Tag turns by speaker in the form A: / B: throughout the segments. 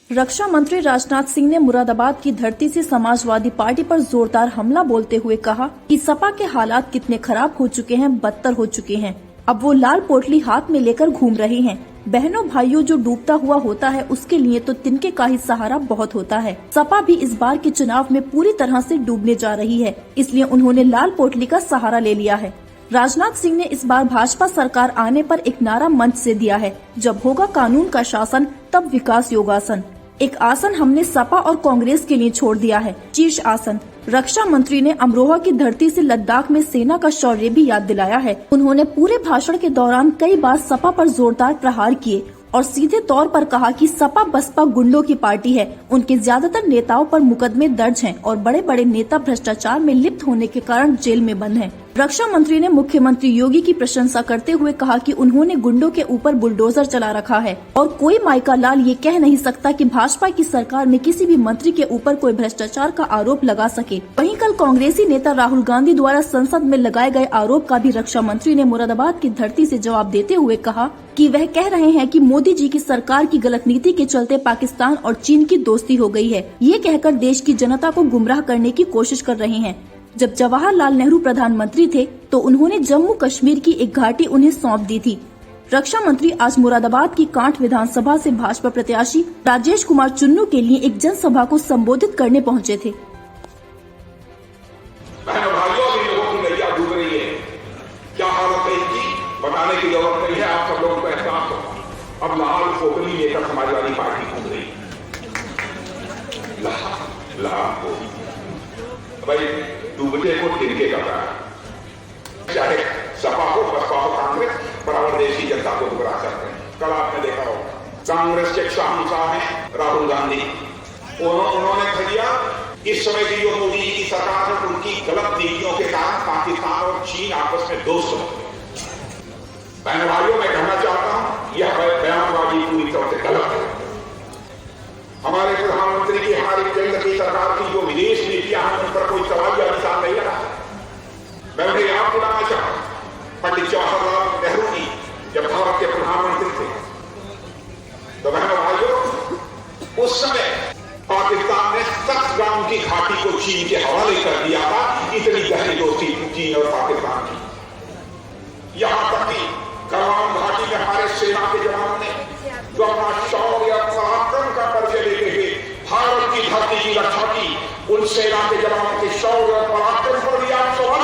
A: रक्षा मंत्री राजनाथ सिंह ने मुरादाबाद की धरती से समाजवादी पार्टी पर जोरदार हमला बोलते हुए कहा कि सपा के हालात कितने खराब हो चुके हैं, बदतर हो चुके हैं। अब वो लाल पोटली हाथ में लेकर घूम रहे हैं। बहनों भाइयों, जो डूबता हुआ होता है उसके लिए तो तिनके का ही सहारा बहुत होता है। सपा भी इस बार के चुनाव में पूरी तरह से डूबने जा रही है, इसलिए उन्होंने लाल पोटली का सहारा ले लिया है। राजनाथ सिंह ने इस बार भाजपा सरकार आने पर एक नारा मंच से दिया है, जब होगा कानून का शासन तब विकास योगासन। एक आसन हमने सपा और कांग्रेस के लिए छोड़ दिया है, शीर्ष आसन। रक्षा मंत्री ने अमरोहा की धरती से लद्दाख में सेना का शौर्य भी याद दिलाया है। उन्होंने पूरे भाषण के दौरान कई बार सपा पर जोरदार प्रहार किए और सीधे तौर पर कहा कि सपा बसपा गुंडों की पार्टी है। उनके ज्यादातर नेताओं पर मुकदमे दर्ज हैं और बड़े बड़े नेता भ्रष्टाचार में लिप्त होने के कारण जेल में बंद हैं। रक्षा मंत्री ने मुख्यमंत्री योगी की प्रशंसा करते हुए कहा कि उन्होंने गुंडों के ऊपर बुलडोजर चला रखा है और कोई माइका लाल ये कह नहीं सकता कि भाजपा की सरकार में किसी भी मंत्री के ऊपर कोई भ्रष्टाचार का आरोप लगा सके। वहीं कल कांग्रेसी नेता राहुल गांधी द्वारा संसद में लगाए गए आरोप का भी रक्षा मंत्री ने मुरादाबाद की धरती से जवाब देते हुए कहा कि वह कह रहे हैं कि मोदी जी की सरकार की गलत नीति के चलते पाकिस्तान और चीन की दोस्ती हो गई है। ये कहकर देश की जनता को गुमराह करने की कोशिश कर रहे हैं। जब जवाहरलाल नेहरू प्रधानमंत्री थे तो उन्होंने जम्मू कश्मीर की एक घाटी उन्हें सौंप दी थी। रक्षा मंत्री आज मुरादाबाद की कांठ विधानसभा से भाजपा प्रत्याशी राजेश कुमार चुन्नू के लिए एक जनसभा को संबोधित करने पहुंचे थे।
B: बताने की जरूरत नहीं है, आप सब लोगों को एहसास हो। अब लाल पोटली लेकर समाजवादी पार्टी घूम रही है। भाई डूबते को तिनके का रहा है, चाहे सपा हो बसपा हो कांग्रेस, बराबर देश की जनता को गुमराह करते हैं। कल आपने देखा हो कांग्रेस के शाहनशाह हैं राहुल गांधी, उन्होंने कहा इस समय की जो मोदी जी की सरकार है उनकी गलत नीतियों के कारण पाकिस्तान और चीन आपस में दोस्त हो गए। बहन भाइयों, मैं कहना चाहता हूं यह बयानबाजी पूरी तरह से गलत है। हमारे प्रधानमंत्री की, हमारी केंद्र की सरकार की जो विदेश नीतियां हैं उन पर कोई सवाल या निशान नहीं लगा। मैं उन्हें याद दिलाना चाहता हूं पंडित जवाहरलाल नेहरू जी जब भारत के प्रधानमंत्री थे तो बहन भाइयों उस समय पाकिस्तान ने सतगाम की घाटी को चीन के हवाले कर दिया था। इतनी गहरी दोस्ती चीन और पाकिस्तान की। यहां तक कि गलवान घाटी में हमारे सेना के जवानों ने जो अपना शौर्य पराक्रम का परिचय देते हुए भारत की धरती की रक्षा की, उन सेना के जवानों के शौर्य पराक्रम पर भी आप सवाल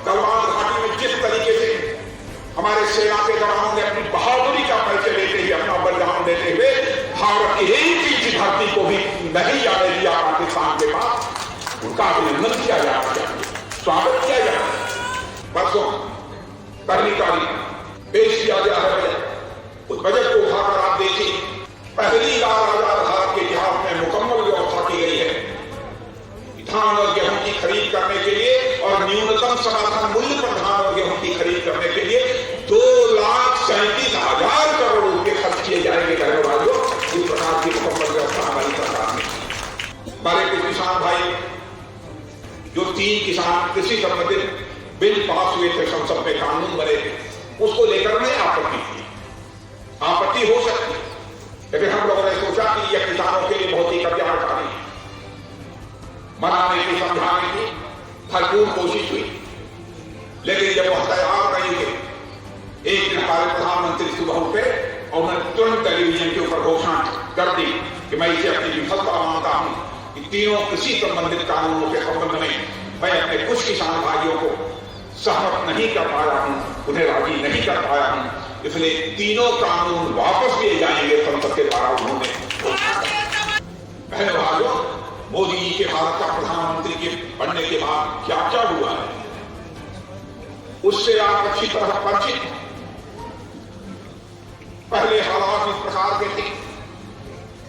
B: गलवान घाटी में जिस तरीके से हमारे सेना के जवानों ने अपनी बहादुरी का परिचय देते हुए, अपना बलिदान देते हुए भारत की एक इंच धरती को भी नहीं जाने दिया पाकिस्तान के पास, उनका अभिनंदन किया जाना चाहिए, स्वागत किया जाना। परसों पहली तारीख पेश किया गया है बजट। उस बजट को उठाकर आप देखिए, पहली बार आजाद भारत के इतिहास में मुकम्मल व्यवस्था की गई है धान और गेहूं की खरीद करने के लिए और न्यूनतम समर्थन मूल्य पर धान और गेहूं की खरीद करने के लिए 2,37,000 करोड़ रुपए खर्च किए जाएंगे। बहनों भाइयों, इस प्रकार की मुकम्मल व्यवस्था हमारी सरकार में। हमारे कुछ किसान भाई जो 3 किसान कृषि संबंधित बिल पास हुए थे, संसद में कानून बने थे, उसको लेकर नहीं आपत्ति की। आपत्ति हो सकती, लेकिन हम लोगों ने सोचा कि यह किसानों के लिए बहुत ही कल्याणकारी है। मनाने की, समझाने की भरपूर कोशिश हुई, लेकिन जब वह तैयार नहीं थे, एक दिन हमारे प्रधानमंत्री सुबह उठे और उन्होंने तुरंत टेलीविजन के ऊपर घोषणा कर दी कि मैं इसे अपनी विफलता मानता हूं कि तीनों कृषि संबंधित कानूनों के संबंध में मैं अपने कुछ किसान भाइयों को सहमत नहीं कर पाया हूं, उन्हें राजी नहीं कर पाया हूं, इसलिए तीनों कानून वापस लिए जाएंगे संसद के द्वारा। उन्होंने बहन भाइयों, मोदी जी के भारत का प्रधानमंत्री के बनने के बाद क्या क्या हुआ है उससे आप अच्छी तरह परिचित। पहले हालात इस प्रकार के थे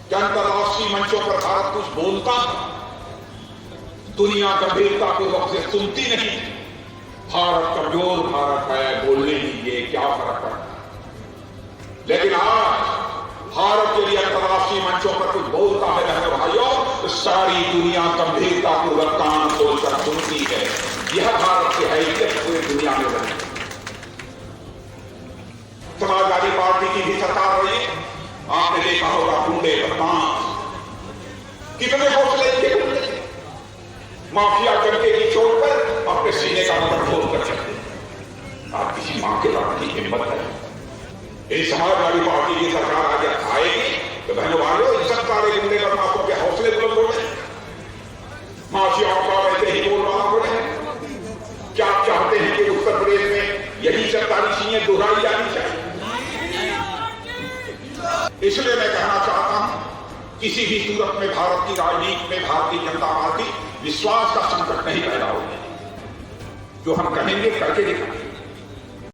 B: कि अंतर्राष्ट्रीय मंचों पर भारत कुछ बोलता था, दुनिया गंभीरतापूर्वक से सुनती नहीं। भारत कमजोर भारत है, बोलने दीजिए, क्या फर्क पड़ता। लेकिन आज भारत के लिए अंतर्राष्ट्रीय मंचों पर कुछ बोलता है बहनों भाइयों, तो सारी दुनिया गंभीरतापूर्वक कान खोलकर सुनती है। यह भारत की हैसियत पूरी दुनिया में बनी। समाजवादी पार्टी की भी सरकार रही, गुंडे बदमाश कितने हौसले के गुंडे माफिया करके की चोट पर अपने सीने का मदद खोल कर सकते। आप किसी मां के लाने की हिम्मत है? ये समाजवादी पार्टी की सरकार आगे आएगी तो बहनों भाइयों इन सब सारे गुंडे बदमाशों के हौसले बुलंद हो जाए, माफियाओं का वैसे ही बोलबाला हो जाए। क्या आप चाहते हैं कि उत्तर प्रदेश में यही सरकारी चीजें दोहराई जानी चाहिए? इसलिए मैं कहना चाहता हूं किसी भी सूरत में भारत की राजनीति में भारतीय जनता पार्टी विश्वास का संकट नहीं पैदा होगा। जो हम कहेंगे करके दिखाएं।